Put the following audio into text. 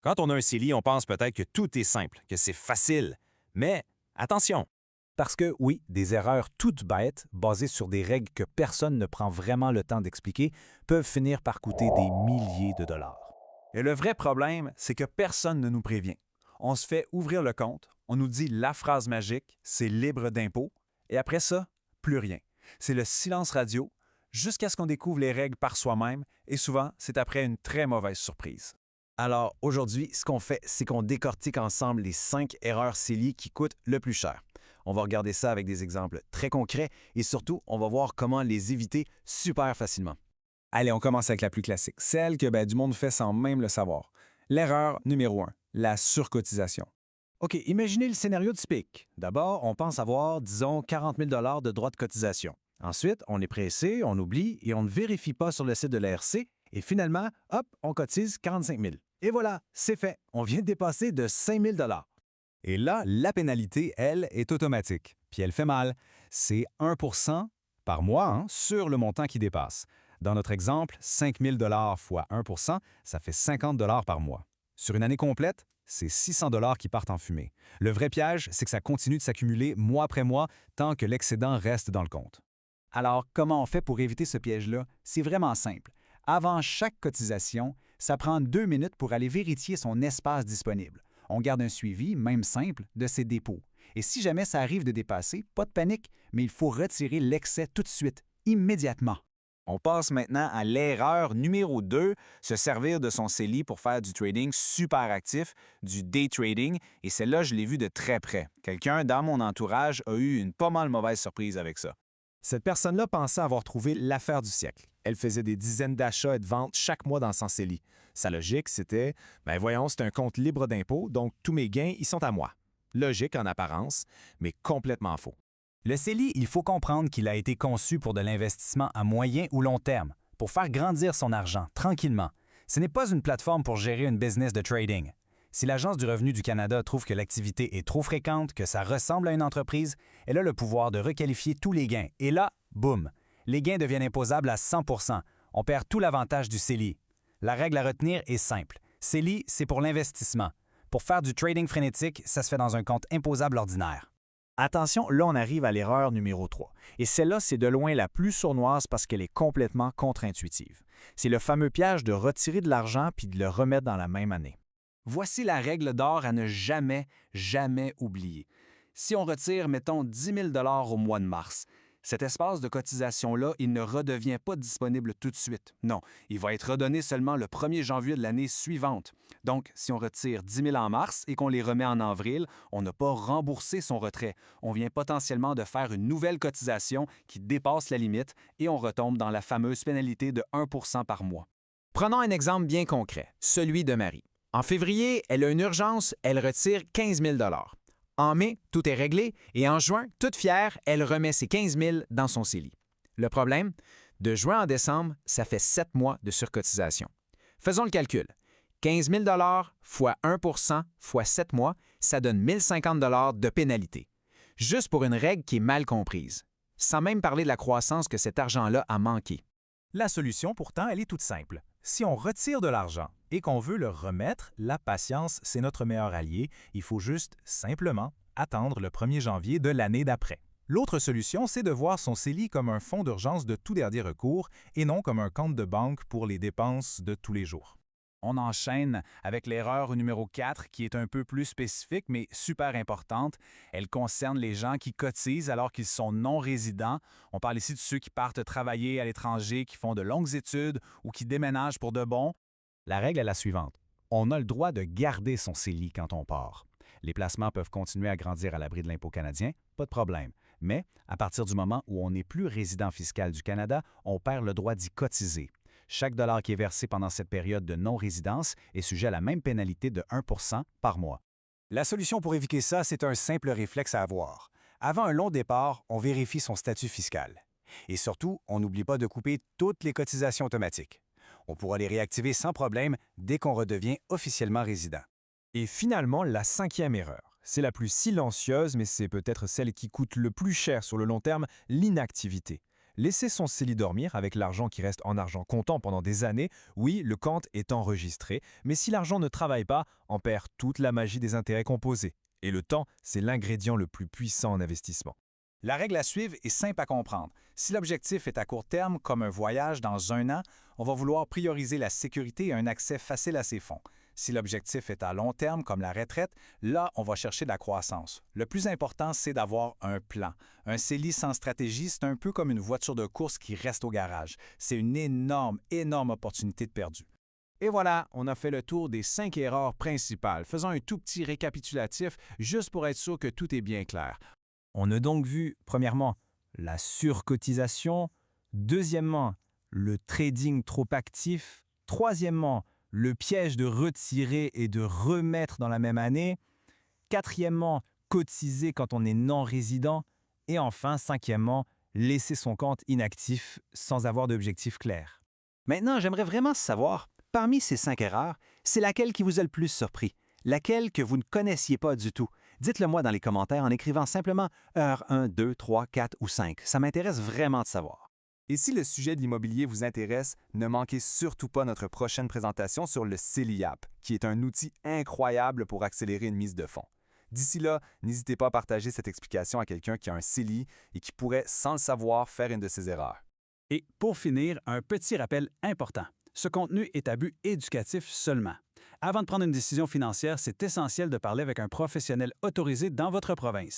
Quand on a un CELI, on pense peut-être que tout est simple, que c'est facile. Mais attention, Parce que oui, des erreurs toutes bêtes, basées sur des règles que personne ne prend vraiment le temps d'expliquer, peuvent finir par coûter des milliers de dollars. Et le vrai problème, c'est que personne ne nous prévient. On se fait ouvrir le compte, on nous dit la phrase magique, c'est libre d'impôt, et après ça, plus rien. C'est le silence radio, jusqu'à ce qu'on découvre les règles par soi-même, et souvent, c'est après une très mauvaise surprise. Alors aujourd'hui, ce qu'on fait, c'est qu'on décortique ensemble les 5 erreurs CELI qui coûtent le plus cher. On va regarder ça avec des exemples très concrets et surtout, on va voir comment les éviter super facilement. Allez, on commence avec la plus classique, celle que du monde fait sans même le savoir. L'erreur numéro 1, la surcotisation. OK, imaginez le scénario typique. D'abord, on pense avoir, disons, 40 000 de droits de cotisation. Ensuite, on est pressé, on oublie et on ne vérifie pas sur le site de l'ARC. Et finalement, hop, on cotise 45 000. Et voilà, c'est fait. On vient de dépasser de 5 000 Et là, la pénalité, elle, est automatique. Puis elle fait mal. C'est 1 par mois sur le montant qui dépasse. Dans notre exemple, 5 000 fois 1 ça fait 50 par mois. Sur une année complète, c'est 600 qui partent en fumée. Le vrai piège, c'est que ça continue de s'accumuler mois après mois tant que l'excédent reste dans le compte. Alors, comment on fait pour éviter ce piège-là? C'est vraiment simple. Avant chaque cotisation, ça prend 2 minutes pour aller vérifier son espace disponible. On garde un suivi, même simple, de ses dépôts. Et si jamais ça arrive de dépasser, pas de panique, mais il faut retirer l'excès tout de suite, immédiatement. On passe maintenant à l'erreur numéro 2, se servir de son CELI pour faire du trading super actif, du day trading, et celle-là, je l'ai vue de très près. Quelqu'un dans mon entourage a eu une pas mal mauvaise surprise avec ça. Cette personne-là pensait avoir trouvé l'affaire du siècle. Elle faisait des dizaines d'achats et de ventes chaque mois dans son CELI. Sa logique, c'était voyons, c'est un compte libre d'impôt, donc tous mes gains, ils sont à moi. Logique en apparence, mais complètement faux. Le CELI, il faut comprendre qu'il a été conçu pour de l'investissement à moyen ou long terme, pour faire grandir son argent tranquillement. Ce n'est pas une plateforme pour gérer une business de trading. Si l'Agence du revenu du Canada trouve que l'activité est trop fréquente, que ça ressemble à une entreprise, elle a le pouvoir de requalifier tous les gains. Et là, boum, les gains deviennent imposables à 100 %. On perd tout l'avantage du CELI. La règle à retenir est simple. CELI, c'est pour l'investissement. Pour faire du trading frénétique, ça se fait dans un compte imposable ordinaire. Attention, là, on arrive à l'erreur numéro 3. Et celle-là, c'est de loin la plus sournoise parce qu'elle est complètement contre-intuitive. C'est le fameux piège de retirer de l'argent puis de le remettre dans la même année. Voici la règle d'or à ne jamais, jamais oublier. Si on retire, mettons, 10 000 au mois de mars, cet espace de cotisation-là, il ne redevient pas disponible tout de suite. Non, il va être redonné seulement le 1er janvier de l'année suivante. Donc, si on retire 10 000 en mars et qu'on les remet en avril, on n'a pas remboursé son retrait. On vient potentiellement de faire une nouvelle cotisation qui dépasse la limite et on retombe dans la fameuse pénalité de 1 par mois. Prenons un exemple bien concret, celui de Marie. En février, elle a une urgence, elle retire 15 000 En mai, tout est réglé et en juin, toute fière, elle remet ses 15 000 dans son CELI. Le problème? De juin à décembre, ça fait 7 mois de surcotisation. Faisons le calcul. 15 000 fois 1 fois 7 mois, ça donne 1 050 de pénalité. Juste pour une règle qui est mal comprise. Sans même parler de la croissance que cet argent-là a manqué. La solution, pourtant, elle est toute simple. Si on retire de l'argent et qu'on veut le remettre, la patience, c'est notre meilleur allié. Il faut juste, simplement, attendre le 1er janvier de l'année d'après. L'autre solution, c'est de voir son CELI comme un fonds d'urgence de tout dernier recours et non comme un compte de banque pour les dépenses de tous les jours. On enchaîne avec l'erreur numéro 4 qui est un peu plus spécifique mais super importante. Elle concerne les gens qui cotisent alors qu'ils sont non-résidents. On parle ici de ceux qui partent travailler à l'étranger, qui font de longues études ou qui déménagent pour de bon. La règle est la suivante. On a le droit de garder son CELI quand on part. Les placements peuvent continuer à grandir à l'abri de l'impôt canadien, pas de problème. Mais à partir du moment où on n'est plus résident fiscal du Canada, on perd le droit d'y cotiser. Chaque dollar qui est versé pendant cette période de non-résidence est sujet à la même pénalité de 1 par mois. La solution pour éviter ça, c'est un simple réflexe à avoir. Avant un long départ, on vérifie son statut fiscal. Et surtout, on n'oublie pas de couper toutes les cotisations automatiques. On pourra les réactiver sans problème dès qu'on redevient officiellement résident. Et finalement, la 5e erreur. C'est la plus silencieuse, mais c'est peut-être celle qui coûte le plus cher sur le long terme, l'inactivité. Laisser son CELI dormir avec l'argent qui reste en argent comptant pendant des années, oui, le compte est enregistré, mais si l'argent ne travaille pas, on perd toute la magie des intérêts composés. Et le temps, c'est l'ingrédient le plus puissant en investissement. La règle à suivre est simple à comprendre. Si l'objectif est à court terme, comme un voyage dans 1 an, on va vouloir prioriser la sécurité et un accès facile à ces fonds. Si l'objectif est à long terme, comme la retraite, là, on va chercher de la croissance. Le plus important, c'est d'avoir un plan. Un CELI sans stratégie, c'est un peu comme une voiture de course qui reste au garage. C'est une énorme, énorme opportunité de perdu. Et voilà, on a fait le tour des 5 erreurs principales. Faisons un tout petit récapitulatif, juste pour être sûr que tout est bien clair. On a donc vu, premièrement, la surcotisation, deuxièmement, le trading trop actif, troisièmement, le piège de retirer et de remettre dans la même année, quatrièmement, cotiser quand on est non-résident, et enfin, cinquièmement, laisser son compte inactif sans avoir d'objectif clair. Maintenant, j'aimerais vraiment savoir, parmi ces 5 erreurs, c'est laquelle qui vous a le plus surpris? Laquelle que vous ne connaissiez pas du tout? Dites-le moi dans les commentaires en écrivant simplement heure 1, 2, 3, 4 ou 5. Ça m'intéresse vraiment de savoir. Et si le sujet de l'immobilier vous intéresse, ne manquez surtout pas notre prochaine présentation sur le CELI App, qui est un outil incroyable pour accélérer une mise de fonds. D'ici là, n'hésitez pas à partager cette explication à quelqu'un qui a un CELI et qui pourrait, sans le savoir, faire une de ces erreurs. Et pour finir, un petit rappel important. Ce contenu est à but éducatif seulement. Avant de prendre une décision financière, c'est essentiel de parler avec un professionnel autorisé dans votre province.